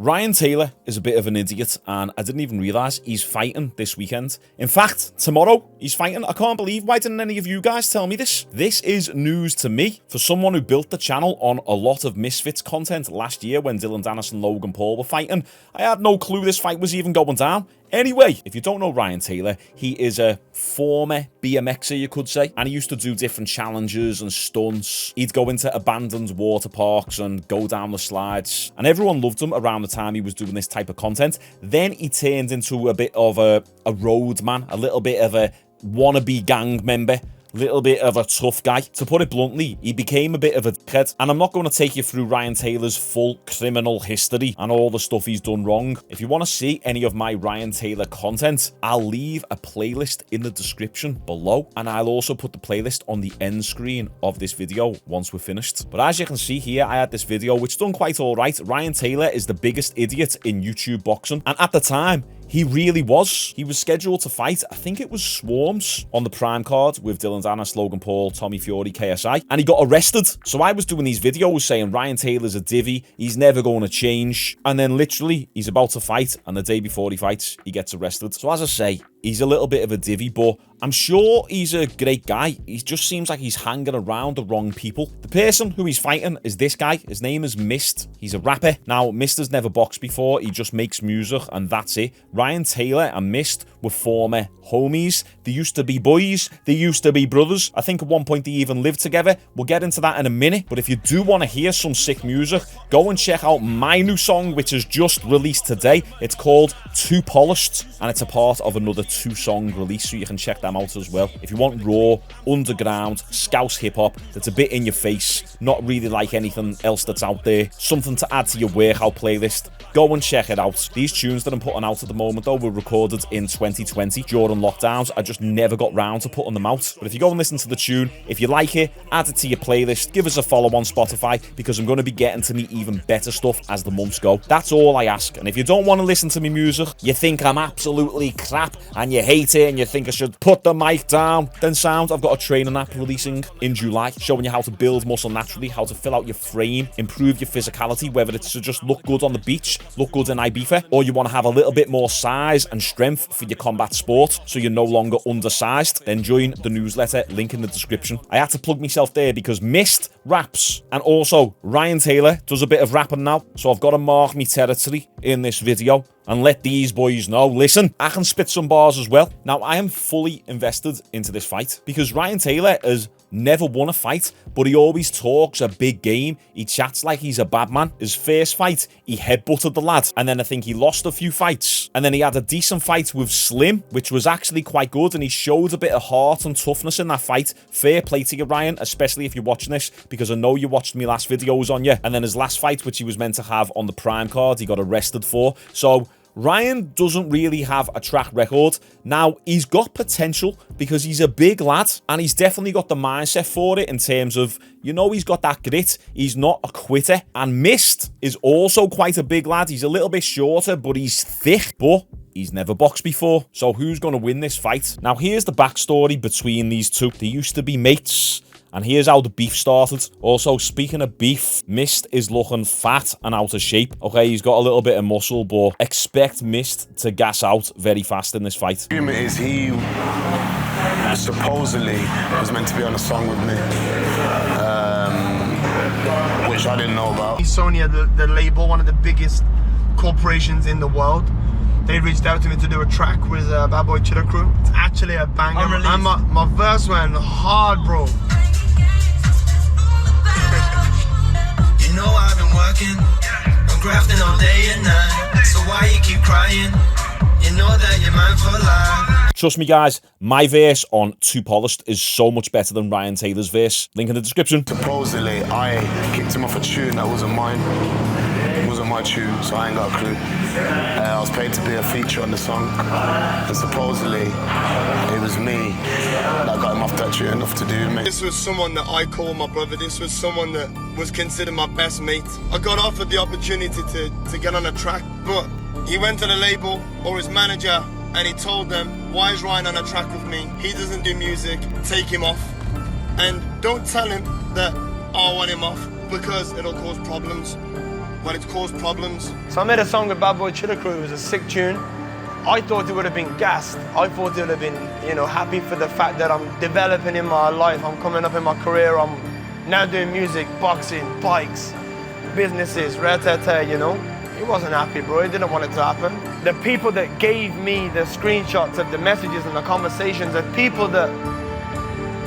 Ryan Taylor is a bit of an idiot, and I didn't even realise he's fighting this weekend. In fact, tomorrow he's fighting. I can't believe, why didn't any of you guys tell me this? This is news to me. For someone who built the channel on a lot of Misfits content last year when Dylan Dennis and Logan Paul were fighting, I had no clue this fight was even going down. Anyway, if you don't know Ryan Taylor, he is a former BMXer, you could say, and he used to do different challenges and stunts. He'd go into abandoned water parks and go down the slides, and everyone loved him around the time he was doing this type of content. Then he turned into a bit of a road man, a little bit of a wannabe gang member, little bit of a tough guy. To put it bluntly, he became a bit of a dickhead. And I'm not going to take you through Ryan Taylor's full criminal history and all the stuff he's done wrong. If you want to see any of my Ryan Taylor content, I'll leave a playlist in the description below, and I'll also put the playlist on the end screen of this video once we're finished. But as you can see here, I had this video which done quite alright. Ryan Taylor is the biggest idiot in YouTube boxing, and at the time, he really was. He was scheduled to fight, I think it was Swarms, on the Prime card with Dylan Dennis, Logan Paul, Tommy Fury, KSI, and he got arrested. So I was doing these videos saying Ryan Taylor's a divvy, he's never going to change, and then literally he's about to fight, and the day before he fights, he gets arrested. So as I say, he's a little bit of a divvy, but I'm sure he's a great guy. He just seems like he's hanging around the wrong people. The person who he's fighting is this guy. His name is Mist. He's a rapper. Now, Mist has never boxed before. He just makes music, and that's it. Ryan Taylor and Mist were former homies. They used to be boys. They used to be brothers. I think at one point they even lived together. We'll get into that in a minute. But if you do want to hear some sick music, go and check out my new song, which is just released today. It's called Too Polished, and it's a part of another 2-song release, so you can check them out as well. If you want raw, underground, scouse hip-hop that's a bit in your face, not really like anything else that's out there, something to add to your workout playlist, go and check it out. These tunes that I'm putting out at the moment, though, were recorded in 2020 during lockdowns. I just never got round to putting them out. But if you go and listen to the tune, if you like it, add it to your playlist, give us a follow on Spotify, because I'm going to be getting to me even better stuff as the months go. That's all I ask. And if you don't want to listen to me music, you think I'm absolutely crap, and you hate it, and you think I should put the mic down, then sound, I've got a training app releasing in July, showing you how to build muscle naturally, how to fill out your frame, improve your physicality, whether it's to just look good on the beach, look good in Ibiza, or you want to have a little bit more size and strength for your combat sport, so you're no longer undersized, then join the newsletter, link in the description. I had to plug myself there because Mist raps, and also Ryan Taylor does a bit of rapping now, so I've got to mark me territory in this video and let these boys know, listen, I can spit some bars as well. Now, I am fully invested into this fight because Ryan Taylor has never won a fight, but he always talks a big game. He chats like he's a Badman. His first fight, he headbutted the lad, and then I think he lost a few fights, and then he had a decent fight with Slim, which was actually quite good, and he showed a bit of heart and toughness in that fight. Fair play to you, Ryan, especially if you're watching this, because I know you watched me last videos on you. And then his last fight, which he was meant to have on the Prime card, he got arrested for. So Ryan doesn't really have a track record. Now, he's got potential because he's a big lad, and he's definitely got the mindset for it in terms of, you know, he's got that grit. He's not a quitter. And Mist is also quite a big lad. He's a little bit shorter, but he's thick, but he's never boxed before. So who's going to win this fight? Now, here's the backstory between these two. They used to be mates, and here's how the beef started. Also, speaking of beef, Mist is looking fat and out of shape. Okay, he's got a little bit of muscle, but expect Mist to gas out very fast in this fight. The rumor is he supposedly was meant to be on a song with me, which I didn't know about. Sony, the label, one of the biggest corporations in the world, they reached out to me to do a track with Bad Boy Chiller Crew. It's actually a banger. And my verse went hard, bro. You know I've been working, I'm grafting all day and night. So why you keep crying? You know that you're mine for life. Trust me, guys, my verse on Too Polished is so much better than Ryan Taylor's verse. Link in the description. Supposedly, I kicked him off a tune that wasn't mine. It wasn't my tune, so I ain't got a clue. I was paid to be a feature on the song, and supposedly it was me that got him off that tune, enough to do with me. This was someone that I call my brother. This was someone that was considered my best mate. I got offered the opportunity to get on a track, but he went to the label or his manager and he told them, why is Ryan on a track with me? He doesn't do music, take him off. And don't tell him that I want him off, because it'll cause problems. when it's caused problems. So I made a song with Bad Boy Chiller Crew. It was a sick tune. I thought it would have been gassed. I thought it would have been, you know, happy for the fact that I'm developing in my life. I'm coming up in my career. I'm now doing music, boxing, bikes, businesses, rat-tat-tat, you know. He wasn't happy, bro. He didn't want it to happen. The people that gave me the screenshots of the messages and the conversations are people that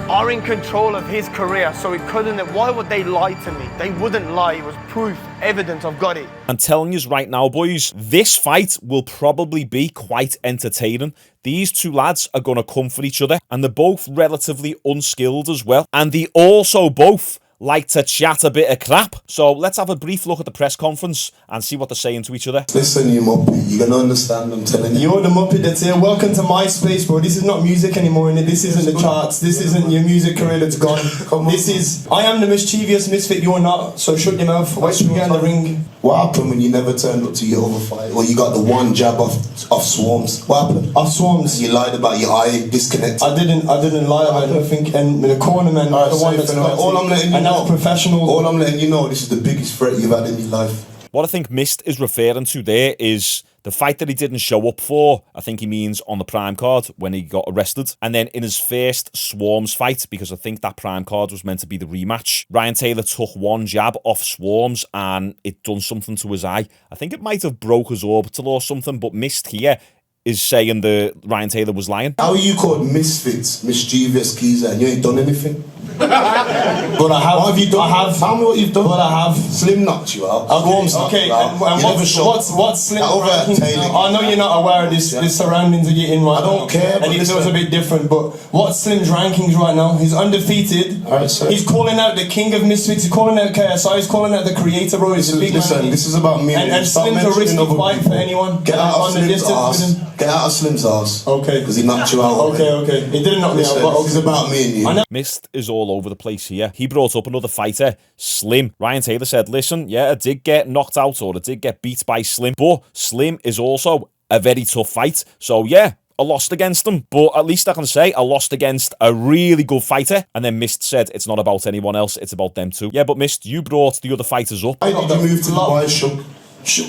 are in control of his career, so he couldn't. Why would they lie to me? They wouldn't lie. It was proof, evidence. I've got it. I'm telling you right now, boys, this fight will probably be quite entertaining. These two lads are going to come for each other, and they're both relatively unskilled as well. And they also both like to chat a bit of crap. So let's have a brief look at the press conference and see what they're saying to each other. Listen, you Muppet, you're gonna understand, I'm telling you. You're the Muppet that's here. Welcome to MySpace, bro. This is not music anymore, innit? This isn't the charts. This isn't your music career that's gone. This is, I am the mischievous misfit, you're not, so shut your mouth. Why should we get in the ring? What happened when you never turned up to your other fight? Or you got the one jab off Swarms? What happened? Off Swarms? You lied about your eye disconnect. I didn't lie about nothing, and the corner man, Alright, the one safe that's enough. All I'm letting you and know, that's professional. all I'm letting you know, this is the biggest threat you've had in your life. What I think Mist is referring to there is the fight that he didn't show up for. I think he means on the Prime card when he got arrested. And then in his first Swarms fight, because I think that Prime card was meant to be the rematch, Ryan Taylor took one jab off Swarms and it done something to his eye. I think it might have broke his orbital or something, but Mist here is saying that Ryan Taylor was lying. How are you called misfits, mischievous geezer, and you ain't done anything? But I have. What have you done? Tell me what you've done. But I have. Slim knocked you out. Okay, knocked okay. you out. And You never shot. what's Slim? That over ranking? Taylor. I know you're not aware of this. The surroundings that you're in right now. I don't care, but And it listen. feels a bit different. But what's Slim's rankings right now? He's undefeated. Alright, sir. He's calling out the king of misfits. He's calling out KSI. He's calling out the creator, bro. He's a big Listen, man. this is about me. And Stop Slim's a mentioning risky other fight people. for anyone. Get out of on the Slim's distance ass. with him. Get out of Slim's ass. Okay. Because he knocked you out. Okay. He didn't knock me out. Listen, But this is about me and you. I know. Mist is all over the place here. He brought up another fighter, Slim. Ryan Taylor said, listen, yeah, I did get knocked out or I did get beat by Slim, but Slim is also a very tough fight. So yeah, I lost against him, but at least I can say I lost against a really good fighter. And then Mist said, it's not about anyone else, it's about them too. Yeah, but Mist, you brought the other fighters up. Why did you move to Dubai, Shug?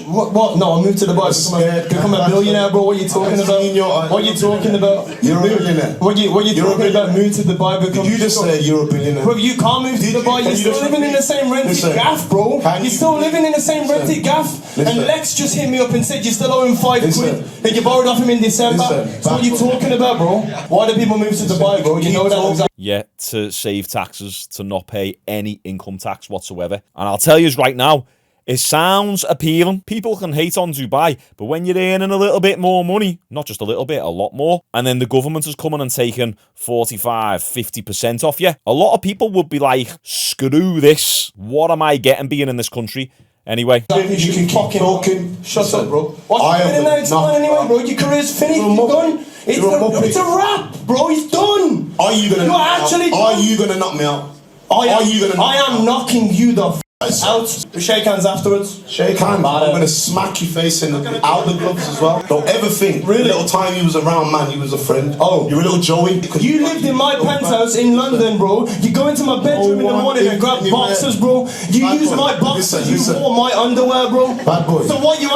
What? No, I moved to Dubai to become a billionaire, bro. What are you talking about? What are you talking about? You're a billionaire. What you talking about? Move to Dubai, become. Did you just say you're a billionaire? Bro, you can't move to Dubai. You're still living in the same rented gaff, bro. You're still living in the same rented gaff. And Lex just hit me up and said you still owe him £5 that you borrowed off him in December. So what are you talking about, bro? Why do people move to Dubai, bro? You know that. Yeah, to save taxes, to not pay any income tax whatsoever. And I'll tell you right now, it sounds appealing. People can hate on Dubai, but when you're earning a little bit more money, not just a little bit, a lot more, and then the government is coming and taking 45, 50% off you, a lot of people would be like, screw this. What am I getting being in this country? Anyway. You can keep talking. Shut up, bro. What's happening now? It's done anyway, bro. Your career's finished. You're done. It's a wrap, bro. It's done. Are you gonna? Are you gonna knock me out? I am knocking you the out. We shake hands afterwards. Shake hands. I'm gonna smack your face in out the gloves as well. Don't ever think. Really? Little time you was around, man, you was a friend. Oh, you're a little Joey. You lived in my penthouse in London, bro. You go into my bedroom in the morning and grab boxers, bro. You use my boxers. You wore my underwear, bro. Bad boy. So what you?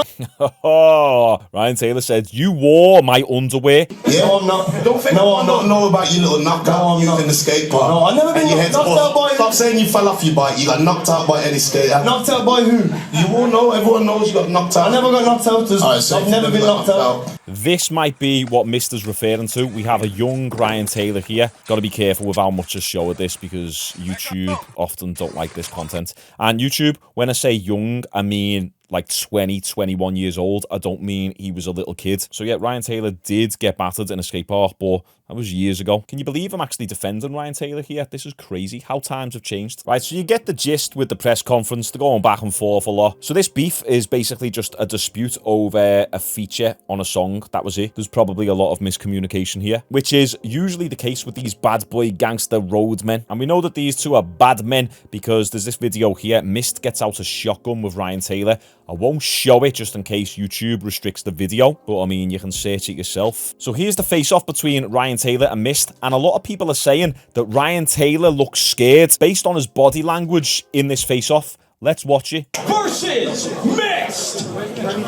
Oh, Ryan Taylor said, you wore my underwear. Yeah. No, I'm not. Don't think No, I I'm don't not. know about your little knockout using the skate park. No, I've never been And your head's knocked bust. out by- Stop saying you fell off your bike. You got knocked out by any skater. Knocked out by who? You all know. Everyone knows you got knocked out. I never got knocked out. Alright, so I've never been knocked out. This might be what Mister's referring to. We have a young Ryan Taylor here. Got to be careful with how much I show of this because YouTube often don't like this content. And YouTube, when I say young, I mean like 20, 21 years old. I don't mean he was a little kid. So yeah, Ryan Taylor did get battered in a skate park, but that was years ago. Can you believe I'm actually defending Ryan Taylor here? This is crazy how times have changed. Right, so you get the gist with the press conference. They're going back and forth a lot. So this beef is basically just a dispute over a feature on a song. That was it. There's probably a lot of miscommunication here, which is usually the case with these bad boy gangster roadmen. And we know that these two are bad men because there's this video here. Mist gets out a shotgun with Ryan Taylor. I won't show it just in case YouTube restricts the video, but I mean, you can search it yourself. So here's the face-off between Ryan Taylor and Mist, and a lot of people are saying that Ryan Taylor looks scared based on his body language in this face-off. Let's watch it. Versus Mixed! Nervous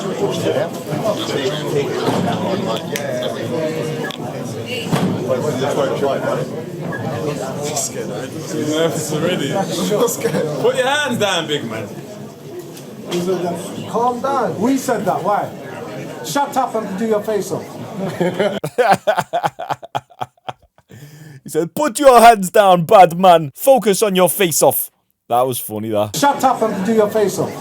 already. Put your hands down, big man. Calm down. We said that. Why? Shut up and do your face off. He said, put your hands down, Badman. Focus on your face off. That was funny, that. Shut up and do your face off.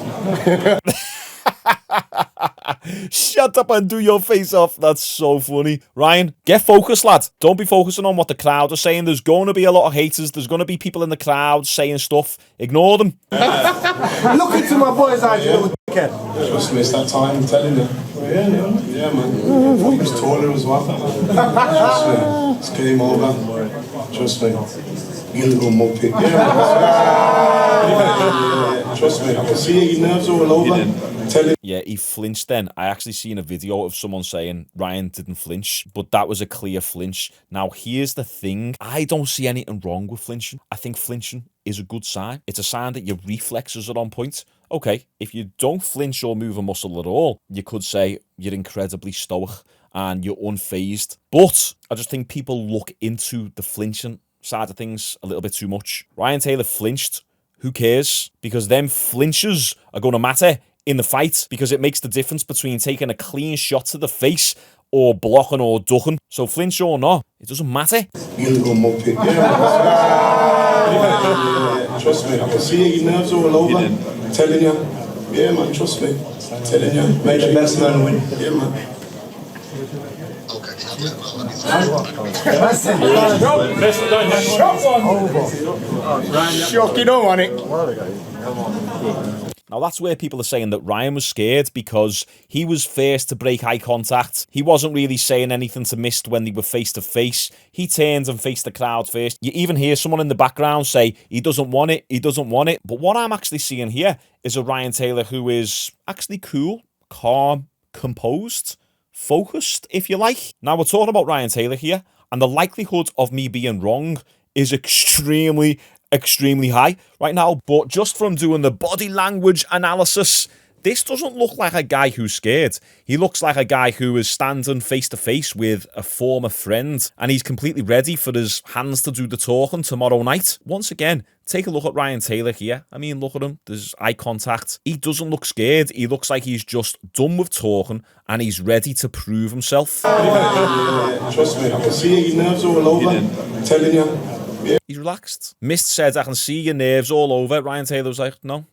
Shut up and do your face off. That's so funny. Ryan, get focused, lad. Don't be focusing on what the crowd are saying. There's going to be a lot of haters. There's going to be people in the crowd saying stuff. Ignore them. Look into my boy's eyes, you little dickhead. Trust me, it's that time, I'm telling you. Yeah, man. He was taller as well. Trust me, it's game over. Trust me. You little muppet. Yeah. Trust me, I can see your nerves all over. Yeah, he flinched then. I actually seen a video of someone saying Ryan didn't flinch, but that was a clear flinch. Now, here's the thing. I don't see anything wrong with flinching. I think flinching is a good sign. It's a sign that your reflexes are on point. Okay, if you don't flinch or move a muscle at all, you could say you're incredibly stoic and you're unfazed. But I just think people look into the flinching side of things a little bit too much. Ryan Taylor flinched. Who cares? Because them flinches are going to matter in the fight, because it makes the difference between taking a clean shot to the face or blocking or ducking. So flinch or not, it doesn't matter. You little muppet. Yeah. Trust me, I can see your nerves all over. I'm telling you. Yeah, man, trust me. I'm telling you. Make the best man win. Yeah, man. Shock, you don't want it. Now, that's where people are saying that Ryan was scared because he was first to break eye contact. He wasn't really saying anything to Mist when they were face to face. He turned and faced the crowd first. You even hear someone in the background say, he doesn't want it, he doesn't want it. But what I'm actually seeing here is a Ryan Taylor who is actually cool, calm, composed, focused, if you like. Now, we're talking about Ryan Taylor here, and the likelihood of me being wrong is extremely high right now, but just from doing the body language analysis, this doesn't look like a guy who's scared. He looks like a guy who is standing face to face with a former friend, and he's completely ready for his hands to do the talking tomorrow night. Once again, take a look at Ryan Taylor here. I mean, look at him. There's eye contact. He doesn't look scared. He looks like he's just done with talking and he's ready to prove himself. Trust me, I can see your nerves all over. I'm telling you. He's relaxed. Mist said, I can see your nerves all over. Ryan Taylor was like, no.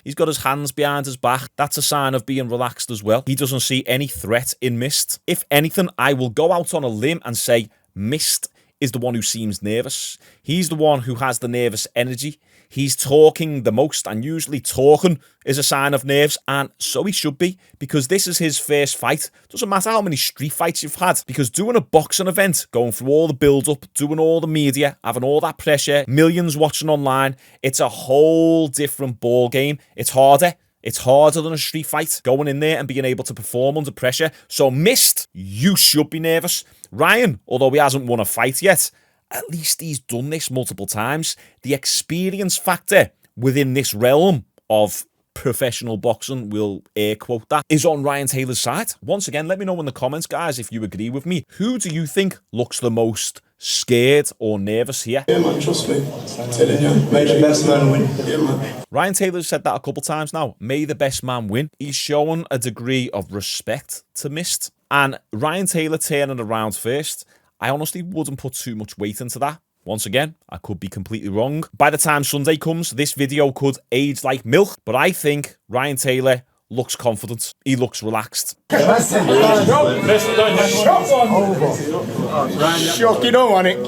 He's got his hands behind his back. That's a sign of being relaxed as well. He doesn't see any threat in Mist. If anything, I will go out on a limb and say Mist is the one who seems nervous. He's the one who has the nervous energy. He's talking the most, and usually talking is a sign of nerves, and so he should be, because this is his first fight. Doesn't matter how many street fights you've had, because doing a boxing event, going through all the build-up, doing all the media, having all that pressure, millions watching online, it's a whole different ball game. It's harder. It's harder than a street fight, going in there and being able to perform under pressure. So, Mist, you should be nervous. Ryan, although he hasn't won a fight yet, at least he's done this multiple times. The experience factor within this realm of professional boxing, we'll air quote that, is on Ryan Taylor's side. Once again, let me know in the comments, guys, if you agree with me. Who do you think looks the most scared or nervous here? Yeah, man, trust me. I'm telling you. Make the best man win. Yeah, man. Ryan Taylor's said that a couple times now. May the best man win. He's shown a degree of respect to Mist. And Ryan Taylor turning around first, I honestly wouldn't put too much weight into that. Once again, I could be completely wrong. By the time Sunday comes, this video could age like milk. But I think Ryan Taylor looks confident. He looks relaxed. Shock, you don't want it.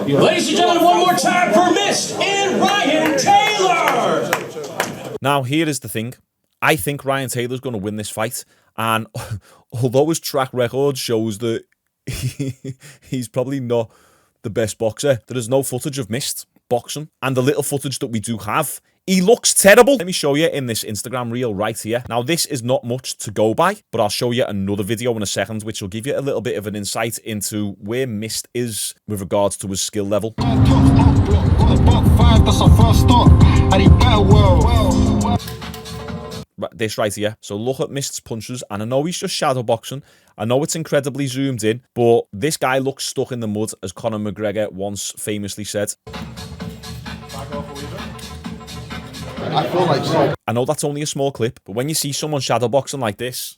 Ladies and gentlemen, one more time for Mist and Ryan Taylor! Now, here is the thing. I think Ryan Taylor's going to win this fight. And although his track record shows that he's probably not the best boxer, there is no footage of Mist boxing. And the little footage that we do have, he looks terrible. Let me show you in this Instagram reel right here. Now, this is not much to go by, but I'll show you another video in a second, which will give you a little bit of an insight into where Mist is with regards to his skill level. Got a buck 5, that's our first stop. And he better well. This right here. So look at Mist's punches, and I know he's just shadow boxing. I know it's incredibly zoomed in, but this guy looks stuck in the mud, as Conor McGregor once famously said. I feel like so. I know that's only a small clip, but when you see someone shadow boxing like this,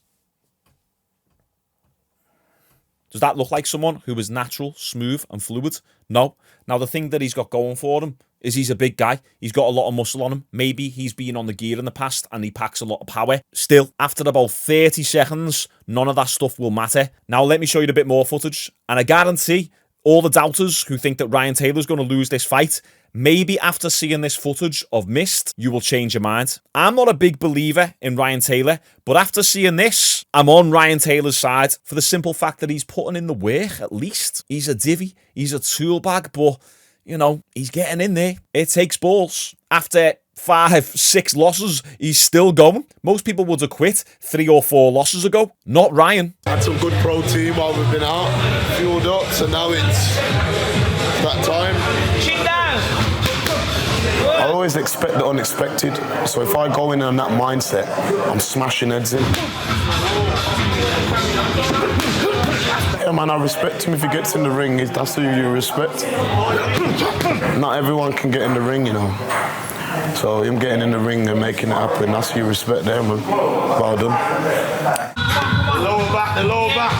does that look like someone who is natural, smooth, and fluid? No. Now, the thing that he's got going for him is he's a big guy. He's got a lot of muscle on him. Maybe he's been on the gear in the past and he packs a lot of power. Still, after about 30 seconds, none of that stuff will matter. Now, let me show you a bit more footage. And I guarantee all the doubters who think that Ryan Taylor's going to lose this fight, maybe after seeing this footage of Mist, you will change your mind. I'm not a big believer in Ryan Taylor, but after seeing this, I'm on Ryan Taylor's side for the simple fact that he's putting in the work, at least. He's a divvy, he's a tool bag, but, you know, he's getting in there. It takes balls. After 5, 6 losses, he's still going. Most people would have quit 3 or 4 losses ago. Not Ryan. Had some good protein while we've been out, fueled up, so now it's that time. I always expect the unexpected, so if I go in on that mindset, I'm smashing heads in. Yeah, man, I respect him if he gets in the ring. That's who you respect. Not everyone can get in the ring, you know. So him getting in the ring and making it happen, that's who you respect there, man. Well done. The lower back.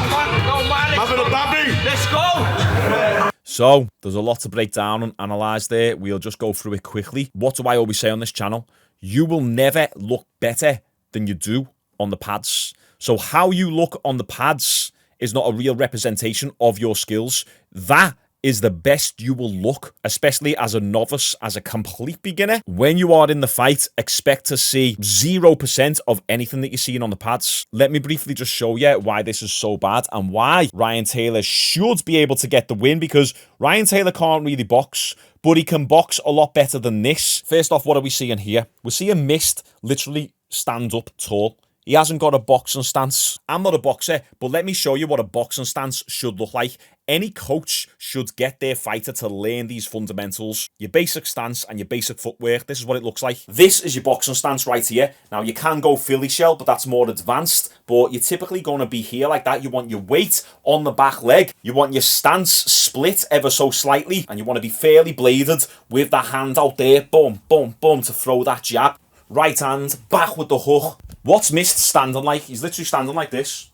Having a babby. Let's go. So, there's a lot to break down and analyse there. We'll just go through it quickly. What do I always say on this channel? You will never look better than you do on the pads. So how you look on the pads is not a real representation of your skills. That is the best you will look, especially as a novice, as a complete beginner. When you are in the fight, expect to see 0% of anything that you're seeing on the pads. Let me briefly just show you why this is so bad and why Ryan Taylor should be able to get the win, because Ryan Taylor can't really box, but he can box a lot better than this. First off, what are we seeing here? We're seeing Mist literally stand up tall. He hasn't got a boxing stance. I'm not a boxer, but let me show you what a boxing stance should look like. Any coach should get their fighter to learn these fundamentals. Your basic stance and your basic footwork. This is what it looks like. This is your boxing stance right here. Now, you can go Philly shell, but that's more advanced. But you're typically going to be here like that. You want your weight on the back leg. You want your stance split ever so slightly. And you want to be fairly bladed with that hand out there. Boom, boom, boom, to throw that jab. Right hand, back with the hook. What's Mist standing like? He's literally standing like this.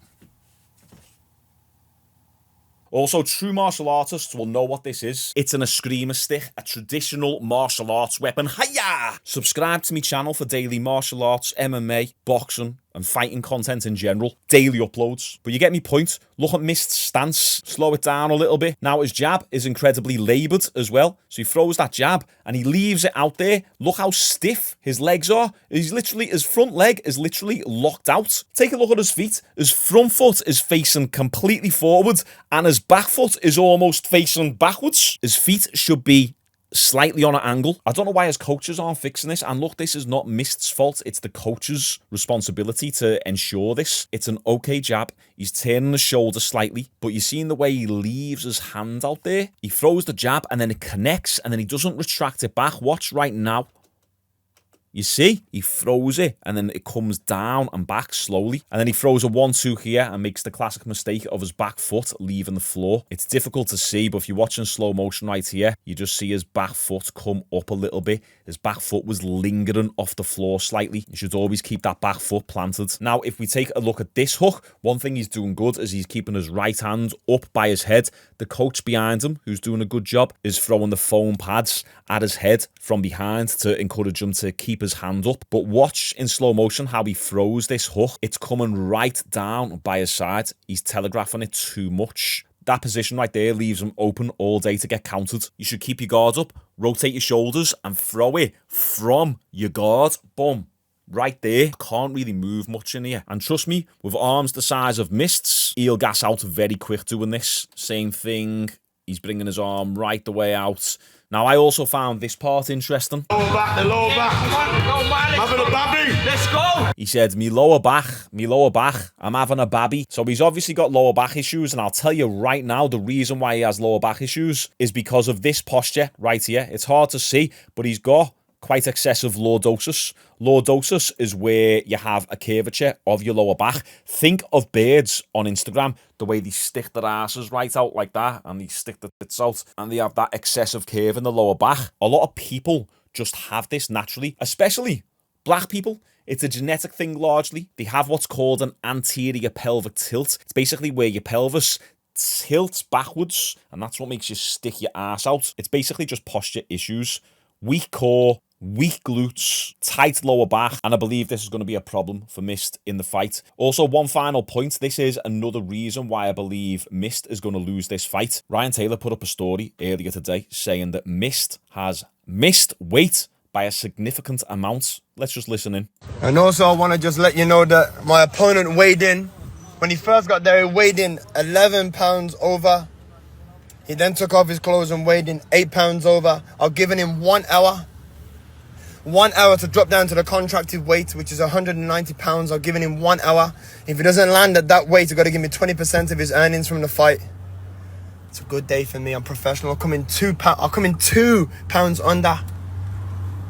Also, true martial artists will know what this is. It's an eskrima stick, a traditional martial arts weapon. Hiya! Subscribe to my channel for daily martial arts, MMA, boxing, and fighting content in general. Daily uploads. But you get me point. Look at Mist's stance. Slow it down a little bit. Now his jab is incredibly laboured as well. So he throws that jab and he leaves it out there. Look how stiff his legs are. His front leg is literally locked out. Take a look at his feet. His front foot is facing completely forward and his back foot is almost facing backwards. His feet should be slightly on an angle. I don't know why his coaches aren't fixing this. And look, this is not Mist's fault. It's the coach's responsibility to ensure this. It's an okay jab. He's turning the shoulder slightly, but you're seeing the way he leaves his hand out there. He throws the jab and then it connects and then he doesn't retract it back. Watch right now. You see, he throws it and then it comes down and back slowly. And then he throws a 1-2 here and makes the classic mistake of his back foot leaving the floor. It's difficult to see, but if you're watching slow motion right here, you just see his back foot come up a little bit. His back foot was lingering off the floor slightly. You should always keep that back foot planted. Now, if we take a look at this hook, one thing he's doing good is he's keeping his right hand up by his head. The coach behind him, who's doing a good job, is throwing the foam pads at his head from behind to encourage him to keep his hand up. But watch in slow motion how he throws this hook. It's coming right down by his side. He's telegraphing it too much. That position right there leaves him open all day to get countered. You should keep your guard up, rotate your shoulders and throw it from your guard. Boom. Right there. Can't really move much in here. And trust me, with arms the size of Mist's, he'll gas out very quick doing this. Same thing. He's bringing his arm right the way out. Now, I also found this part interesting. Lower back, the lower back. I'm having a babby. Let's go. He said, me lower back, I'm having a babby. So he's obviously got lower back issues, and I'll tell you right now, the reason why he has lower back issues is because of this posture right here. It's hard to see, but he's got quite excessive lordosis. Lordosis is where you have a curvature of your lower back. Think of birds on Instagram, the way they stick their asses right out like that, and they stick their tits out, and they have that excessive curve in the lower back. A lot of people just have this naturally, especially black people. It's a genetic thing largely. They have what's called an anterior pelvic tilt. It's basically where your pelvis tilts backwards, and that's what makes you stick your ass out. It's basically just posture issues. Weak core, weak glutes, tight lower back, and I believe this is going to be a problem for Mist in the fight. Also, one final point, this is another reason why I believe Mist is going to lose this fight. Ryan Taylor put up a story earlier today saying that Mist has missed weight by a significant amount. Let's just listen in. And also, I want to just let you know that my opponent weighed in. When he first got there, he weighed in 11 pounds over. He then took off his clothes and weighed in 8 pounds over. I've given him 1 hour. 1 hour to drop down to the contracted weight, which is 190 pounds. I've given him 1 hour. If he doesn't land at that weight, he's got to give me 20% of his earnings from the fight. It's a good day for me. I'm professional. I'll come in 2 pounds under.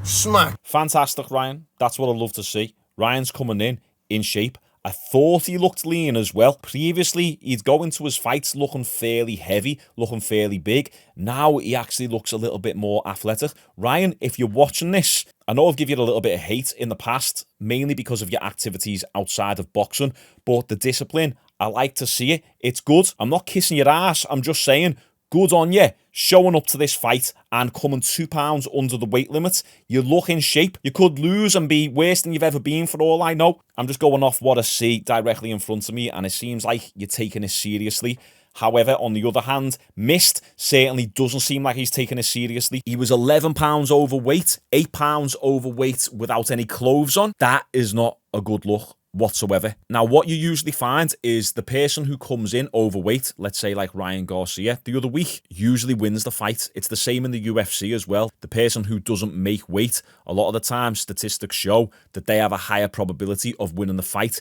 Smack. Fantastic, Ryan. That's what I love to see. Ryan's coming in shape. I thought he looked lean as well. Previously, he'd go into his fights looking fairly heavy, looking fairly big. Now he actually looks a little bit more athletic. Ryan, if you're watching this, I know I've given you a little bit of hate in the past, mainly because of your activities outside of boxing, but the discipline, I like to see it. It's good. I'm not kissing your ass. I'm just saying, good on you, showing up to this fight and coming 2 pounds under the weight limit. You look in shape. You could lose and be worse than you've ever been for all I know. I'm just going off what I see directly in front of me, and it seems like you're taking it seriously. However, on the other hand, Mist certainly doesn't seem like he's taking it seriously. He was 11 pounds overweight, 8 pounds overweight without any clothes on. That is not a good look whatsoever. Now, what you usually find is the person who comes in overweight, let's say like Ryan Garcia the other week, usually wins the fight. It's the same in the UFC as well. The person who doesn't make weight, a lot of the time statistics show that they have a higher probability of winning the fight.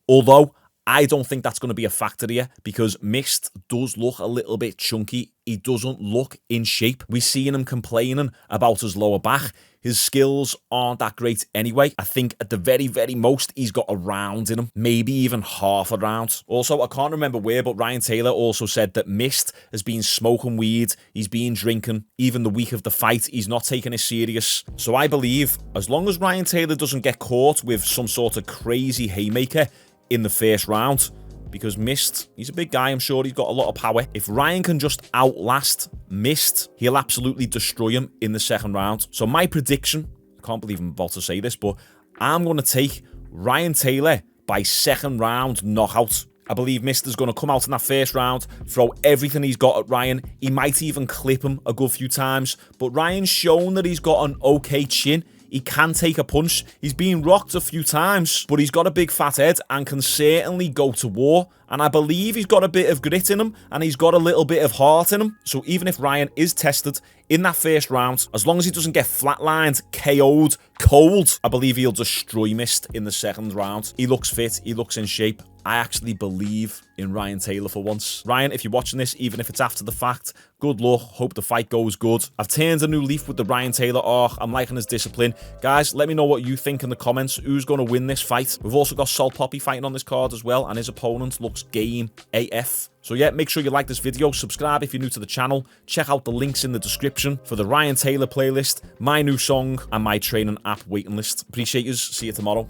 Although I don't think that's going to be a factor here, because Mist does look a little bit chunky. He doesn't look in shape. We're seeing him complaining about his lower back. His skills aren't that great anyway. I think at the very, very most, he's got a round in him, maybe even half a round. Also, I can't remember where, but Ryan Taylor also said that Mist has been smoking weed, he's been drinking, even the week of the fight, he's not taking it serious. So I believe, as long as Ryan Taylor doesn't get caught with some sort of crazy haymaker in the first round, because Mist, he's a big guy, I'm sure he's got a lot of power. If Ryan can just outlast Mist, he'll absolutely destroy him in the second round. So my prediction, I can't believe I'm about to say this, but I'm going to take Ryan Taylor by second round knockout. I believe Mist is going to come out in that first round, throw everything he's got at Ryan. He might even clip him a good few times, but Ryan's shown that he's got an okay chin. He can take a punch. He's been rocked a few times, but he's got a big fat head and can certainly go to war. And I believe he's got a bit of grit in him, and he's got a little bit of heart in him. So even if Ryan is tested in that first round, as long as he doesn't get flatlined, KO'd, cold, I believe he'll destroy Mist in the second round. He looks fit. He looks in shape. I actually believe in Ryan Taylor for once. Ryan, if you're watching this, even if it's after the fact, good luck. Hope the fight goes good. I've turned a new leaf with the Ryan Taylor arc. I'm liking his discipline. Guys, let me know what you think in the comments. Who's going to win this fight? We've also got Sol Poppy fighting on this card as well, and his opponent looks game AF. So yeah, make sure you like this video, subscribe if you're new to the channel, check out the links in the description for the Ryan Taylor playlist, my new song, and my training app waiting list. Appreciate yous. See you tomorrow.